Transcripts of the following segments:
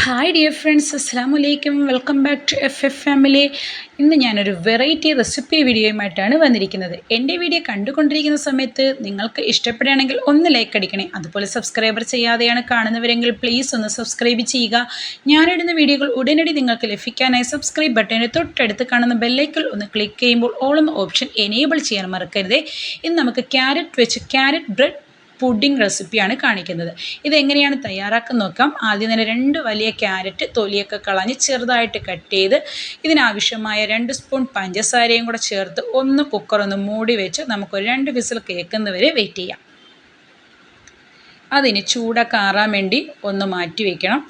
Hi dear friends, അസ്സലാമു അലൈക്കും. Welcome back to F family. ഇന്ന് ഞാനൊരു വെറൈറ്റി റെസിപ്പി വീഡിയോയുമായിട്ടാണ് വന്നിരിക്കുന്നത്. എൻ്റെ വീഡിയോ കണ്ടുകൊണ്ടിരിക്കുന്ന സമയത്ത് നിങ്ങൾക്ക് ഇഷ്ടപ്പെടുകയാണെങ്കിൽ ഒന്ന് ലൈക്ക് അടിക്കണേ. അതുപോലെ സബ്സ്ക്രൈബർ ചെയ്യാതെയാണ് കാണുന്നവരെങ്കിൽ പ്ലീസ് ഒന്ന് സബ്സ്ക്രൈബ് ചെയ്യുക. ഞാനിടുന്ന വീഡിയോകൾ ഉടനടി നിങ്ങൾക്ക് ലഭിക്കാനായി സബ്സ്ക്രൈബ് ബട്ടണിന് തൊട്ടടുത്ത് കാണുന്ന ബെല്ലൈക്കൽ ഒന്ന് ക്ലിക്ക് ചെയ്യുമ്പോൾ ഓൾ എന്ന ഓപ്ഷൻ എനേബിൾ ചെയ്യാൻ മറക്കരുതേ. ഇന്ന് നമുക്ക് ക്യാരറ്റ് ബ്രെഡ് പുഡിംഗ് റെസിപ്പിയാണ് കാണിക്കുന്നത്. ഇതെങ്ങനെയാണ് തയ്യാറാക്കാൻ നോക്കാം. ആദ്യം തന്നെ 2 വലിയ ക്യാരറ്റ് തൊലിയൊക്കെ കളഞ്ഞ് ചെറുതായിട്ട് കട്ട് ചെയ്ത് ഇതിനാവശ്യമായ 2 സ്പൂൺ പഞ്ചസാരയും കൂടെ ചേർത്ത് കുക്കറൊന്ന് മൂടി വെച്ച് നമുക്കൊരു 2 വിസിൽ കേൾക്കുന്നവരെ വെയിറ്റ് ചെയ്യാം. അതിന് ചൂടൊക്കെ ആറാൻ വേണ്ടി ഒന്ന് മാറ്റി വയ്ക്കണം.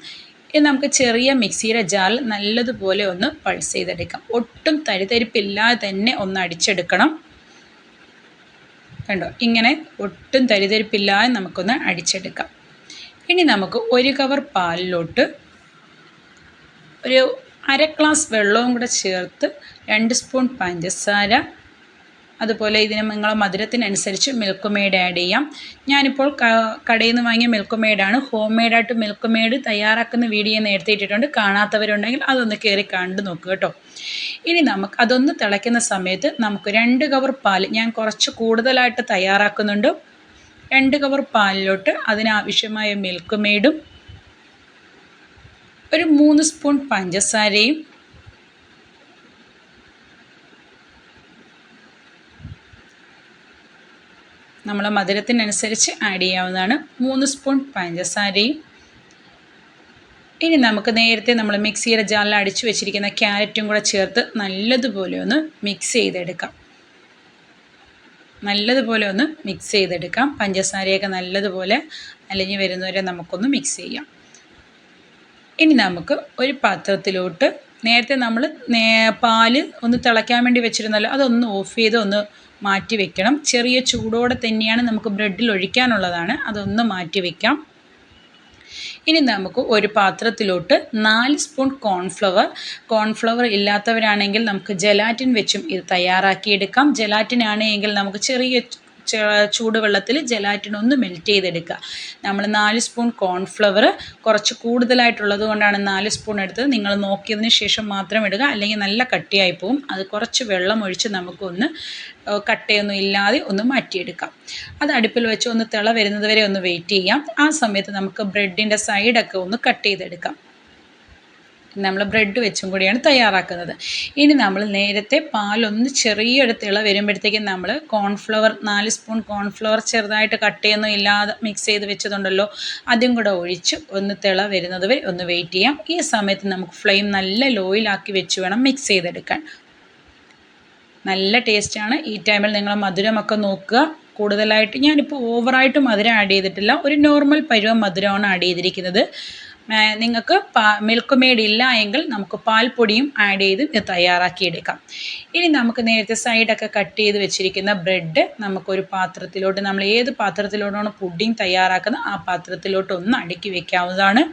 ഇത് നമുക്ക് ചെറിയ മിക്സിയുടെ ജാറിൽ നല്ലതുപോലെ ഒന്ന് പൾസ് ചെയ്തെടുക്കാം. ഒട്ടും തരിതരിപ്പില്ലാതെ തന്നെ ഒന്ന് അടിച്ചെടുക്കണം. കണ്ടോ, ഇങ്ങനെ ഒട്ടും തരിതരിപ്പില്ലാതെ നമുക്കൊന്ന് അടിച്ചെടുക്കാം. ഇനി നമുക്ക് 1 കവർ പാലിലോട്ട് ഒരു അര ഗ്ലാസ് വെള്ളവും കൂടെ ചേർത്ത് 2 സ്പൂൺ പഞ്ചസാര, അതുപോലെ ഇതിന് നിങ്ങളെ മധുരത്തിനനുസരിച്ച് മിൽക്ക് മെയ്ഡ് ആഡ് ചെയ്യാം. ഞാനിപ്പോൾ കടയിൽ നിന്ന് വാങ്ങിയ മിൽക്ക് മെയ്ഡാണ്. ഹോം മെയ്ഡായിട്ട് മിൽക്ക് മെയ്ഡ് തയ്യാറാക്കുന്ന വീഡിയോ നേരത്തെ ഇട്ടിട്ടുണ്ട്. കാണാത്തവരുണ്ടെങ്കിൽ അതൊന്ന് കയറി കണ്ടു നോക്കുക കേട്ടോ. ഇനി നമുക്ക് അതൊന്ന് തിളയ്ക്കുന്ന സമയത്ത് നമുക്ക് 2 കവർ പാൽ, ഞാൻ കുറച്ച് കൂടുതലായിട്ട് തയ്യാറാക്കുന്നുണ്ട്. 2 കവർ പാലിലോട്ട് അതിനാവശ്യമായ മിൽക്ക് മെയ്ഡും ഒരു 3 സ്പൂൺ പഞ്ചസാരയും നമ്മളെ മധുരത്തിനനുസരിച്ച് ആഡ് ചെയ്യാവുന്നതാണ്. 3 സ്പൂൺ പഞ്ചസാരയും ഇനി നമുക്ക് നേരത്തെ നമ്മൾ മിക്സിയുടെ ജാറിൽ അടിച്ചു വെച്ചിരിക്കുന്ന ക്യാരറ്റും കൂടെ ചേർത്ത് നല്ലതുപോലെ ഒന്ന് മിക്സ് ചെയ്തെടുക്കാം. പഞ്ചസാരയൊക്കെ നല്ലതുപോലെ അലിഞ്ഞ് വരുന്നവരെ നമുക്കൊന്ന് മിക്സ് ചെയ്യാം. ഇനി നമുക്ക് ഒരു പാത്രത്തിലോട്ട് നേരത്തെ നമ്മൾ പാല് ഒന്ന് തിളയ്ക്കാൻ വേണ്ടി വെച്ചിരുന്നല്ലോ, അതൊന്ന് ഓഫ് ചെയ്ത് ഒന്ന് മാറ്റി വെക്കണം. ചെറിയ ചൂടോടെ തന്നെയാണ് നമുക്ക് ബ്രെഡിൽ ഒഴിക്കാനുള്ളതാണ്, അതൊന്ന് മാറ്റി വയ്ക്കാം. ഇനി നമുക്ക് ഒരു പാത്രത്തിലോട്ട് 4 സ്പൂൺ കോൺഫ്ലവർ ഇല്ലാത്തവരാണെങ്കിൽ നമുക്ക് ജെലാറ്റിൻ വെച്ചും ഇത് തയ്യാറാക്കിയെടുക്കാം. ജെലാറ്റിൻ ആണെങ്കിൽ നമുക്ക് ചെറിയ ചൂടുവെള്ളത്തിൽ ജെലാറ്റിൻ ഒന്ന് മെൽറ്റ് ചെയ്തെടുക്കുക. നമ്മൾ 4 സ്പൂൺ കോൺഫ്ലവർ കുറച്ച് കൂടുതലായിട്ടുള്ളത് കൊണ്ടാണ് 4 സ്പൂൺ എടുത്തത്. നിങ്ങൾ നോക്കിയതിന് ശേഷം മാത്രം ഇടുക, അല്ലെങ്കിൽ നല്ല കട്ടിയായി പോകും. അത് കുറച്ച് വെള്ളം ഒഴിച്ച് നമുക്കൊന്ന് കട്ടയൊന്നും ഇല്ലാതെ ഒന്ന് മാറ്റിയെടുക്കാം. അത് അടുപ്പിൽ വെച്ച് ഒന്ന് തിള വരുന്നത് വരെ ഒന്ന് വെയിറ്റ് ചെയ്യാം. ആ സമയത്ത് നമുക്ക് ബ്രെഡിൻ്റെ സൈഡൊക്കെ ഒന്ന് കട്ട് ചെയ്തെടുക്കാം. നമ്മൾ ബ്രെഡ് വെച്ചും കൂടിയാണ് തയ്യാറാക്കുന്നത്. ഇനി നമ്മൾ നേരത്തെ പാലൊന്ന് ചെറിയൊരു തിള വരുമ്പോഴത്തേക്കും നമ്മൾ 4 സ്പൂൺ കോൺഫ്ലവർ ചെറുതായിട്ട് കട്ടയൊന്നും ഇല്ലാതെ മിക്സ് ചെയ്ത് വെച്ചതുണ്ടല്ലോ, അതും കൂടെ ഒഴിച്ച് ഒന്ന് തിള വരുന്നത് വരെ ഒന്ന് വെയിറ്റ് ചെയ്യാം. ഈ സമയത്ത് നമുക്ക് ഫ്ലെയിം നല്ല ലോയിലാക്കി വെച്ച് വേണം മിക്സ് ചെയ്തെടുക്കാൻ. നല്ല ടേസ്റ്റാണ്. ഈ ടൈമിൽ നിങ്ങൾ മധുരമൊക്കെ നോക്കുക. കൂടുതലായിട്ട് ഞാനിപ്പോൾ ഓവറായിട്ട് മധുരം ആഡ് ചെയ്തിട്ടില്ല, ഒരു നോർമൽ പരുവം മധുരമാണ് ആഡ് ചെയ്തിരിക്കുന്നത്. നിങ്ങൾക്ക് മിൽക്ക് മെയ്ഡ് ഇല്ല എങ്കിൽ നമുക്ക് പാൽപ്പൊടിയും ആഡ് ചെയ്ത് തയ്യാറാക്കിയെടുക്കാം. ഇനി നമുക്ക് നേരത്തെ സൈഡൊക്കെ കട്ട് ചെയ്ത് വെച്ചിരിക്കുന്ന ബ്രെഡ് നമുക്കൊരു പാത്രത്തിലോട്ട്, നമ്മൾ ഏത് പാത്രത്തിലോട്ടാണ് പുഡിംഗ് തയ്യാറാക്കുന്നത് ആ പാത്രത്തിലോട്ട് ഒന്ന് അടുക്കി വെക്കാവുന്നതാണ്.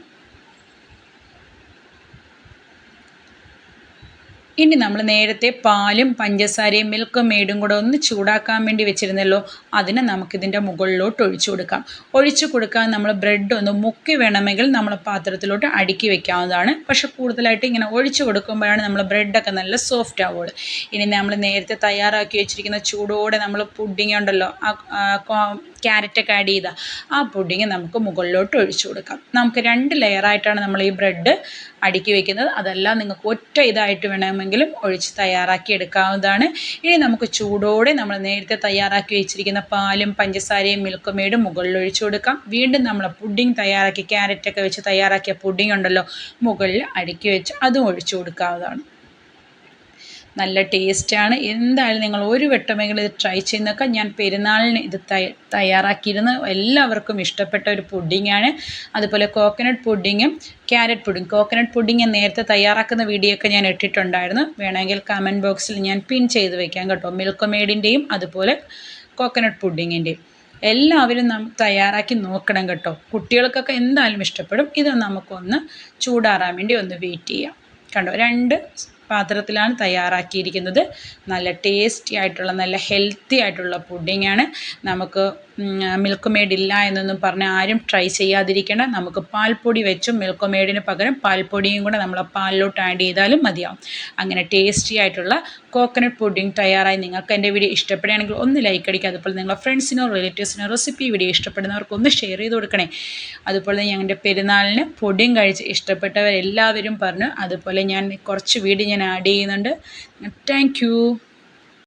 ഇനി നമ്മൾ നേരത്തെ പാലും പഞ്ചസാരയും മിൽക്ക് മെയ്ഡും കൂടെ ഒന്ന് ചൂടാക്കാൻ വേണ്ടി വെച്ചിരുന്നല്ലോ, അതിനെ നമുക്കിതിൻ്റെ മുകളിലോട്ട് ഒഴിച്ചു കൊടുക്കാൻ നമ്മൾ ബ്രെഡ് ഒന്ന് മുക്കി വേണമെങ്കിൽ നമ്മൾ പാത്രത്തിലോട്ട് അടുക്കി വെക്കാവുന്നതാണ്. പക്ഷെ കൂടുതലായിട്ട് ഇങ്ങനെ ഒഴിച്ചു കൊടുക്കുമ്പോഴാണ് നമ്മൾ ബ്രെഡൊക്കെ നല്ല സോഫ്റ്റ് ആവുള്ളൂ. ഇനി നമ്മൾ നേരത്തെ തയ്യാറാക്കി വെച്ചിരിക്കുന്ന ചൂടോടെ നമ്മൾ പുഡിംഗ് ഉണ്ടല്ലോ, ക്യാരറ്റൊക്കെ ആഡ് ചെയ്ത ആ പുഡിംഗ് നമുക്ക് മുകളിലോട്ട് ഒഴിച്ചു കൊടുക്കാം. നമുക്ക് 2 ലെയറായിട്ടാണ് നമ്മൾ ഈ ബ്രെഡ് അടുക്കി വെക്കുന്നത്. അതെല്ലാം നിങ്ങൾക്ക് ഒറ്റ ഇതായിട്ട് വേണമെങ്കിലും ഒഴിച്ച് തയ്യാറാക്കി എടുക്കാവുന്നതാണ്. ഇനി നമുക്ക് ചൂടോടെ നമ്മൾ നേരത്തെ തയ്യാറാക്കി വെച്ചിരിക്കുന്ന പാലും പഞ്ചസാരയും മിൽക്ക് മെയ്ഡും മുകളിൽ ഒഴിച്ചു കൊടുക്കാം. വീണ്ടും നമ്മൾ പുഡിംഗ് തയ്യാറാക്കി ക്യാരറ്റൊക്കെ വെച്ച് തയ്യാറാക്കിയ പുഡിംഗ് ഉണ്ടല്ലോ, മുകളിൽ അടുക്കി വെച്ച് അതും ഒഴിച്ചു കൊടുക്കാവുന്നതാണ്. നല്ല ടേസ്റ്റാണ്. എന്തായാലും നിങ്ങൾ ഒരു വട്ടമെങ്കിലും ഇത് ട്രൈ ചെയ്ത് നോക്കാം. ഞാൻ പെരുന്നാളിന് ഇത് തയ്യാറാക്കിയിരുന്നു. എല്ലാവർക്കും ഇഷ്ടപ്പെട്ട ഒരു പുഡിങ്ങാണ്. അതുപോലെ കോക്കനട്ട് പുഡിങ്ങും ക്യാരറ്റ് പുഡിങ്. കോക്കനട്ട് പുഡിങ് നേരത്തെ തയ്യാറാക്കുന്ന വീഡിയോ ഒക്കെ ഞാൻ ഇട്ടിട്ടുണ്ടായിരുന്നു. വേണമെങ്കിൽ കമൻറ്റ് ബോക്സിൽ ഞാൻ പിൻ ചെയ്ത് വയ്ക്കാം കേട്ടോ. മിൽക്ക് മെയ്ഡിൻ്റെയും അതുപോലെ കോക്കനട്ട് പുഡിങ്ങിൻ്റെയും എല്ലാവരും തയ്യാറാക്കി നോക്കണം കേട്ടോ. കുട്ടികൾക്കൊക്കെ എന്തായാലും ഇഷ്ടപ്പെടും. ഇത് നമുക്കൊന്ന് ചൂടാറാൻ വേണ്ടി ഒന്ന് വെയിറ്റ് ചെയ്യാം. കണ്ടോ, 2 പാത്രത്തിലാണ് തയ്യാറാക്കിയിരിക്കുന്നത്. നല്ല ടേസ്റ്റി ആയിട്ടുള്ള നല്ല ഹെൽത്തി ആയിട്ടുള്ള പുഡിങ്ങാണ്. നമുക്ക് മിൽക്ക് മെയ്ഡ് ഇല്ല എന്നൊന്നും പറഞ്ഞ് ആരും ട്രൈ ചെയ്യാതിരിക്കണം. നമുക്ക് പാൽപ്പൊടി വെച്ചും മിൽക്ക് മെയ്ഡിന് പകരം പാൽപ്പൊടിയും കൂടെ നമ്മൾ പാലിലോട്ട് ആഡ് ചെയ്താലും മതിയാവും. അങ്ങനെ ടേസ്റ്റി ആയിട്ടുള്ള കോക്കനട്ട് പുഡിംഗ് തയ്യാറായി. നിങ്ങൾക്ക് എൻ്റെ വീഡിയോ ഇഷ്ടപ്പെടുകയാണെങ്കിൽ ഒന്ന് ലൈക്ക് അടിക്കുക. അതുപോലെ നിങ്ങളുടെ ഫ്രണ്ട്സിനോ റിലേറ്റീവ്സിനോ റെസിപ്പി വീഡിയോ ഇഷ്ടപ്പെടുന്നവർക്ക് ഒന്ന് ഷെയർ ചെയ്ത് കൊടുക്കണേ. അതുപോലെ ഞങ്ങളുടെ പെരുന്നാളിന് പുഡിംഗ് കഴിച്ച് ഇഷ്ടപ്പെട്ടവരെല്ലാവരും പറഞ്ഞു. അതുപോലെ ഞാൻ കുറച്ച് വീഡിയോ ഞാൻ ആഡ് ചെയ്യുന്നുണ്ട്. Thank you.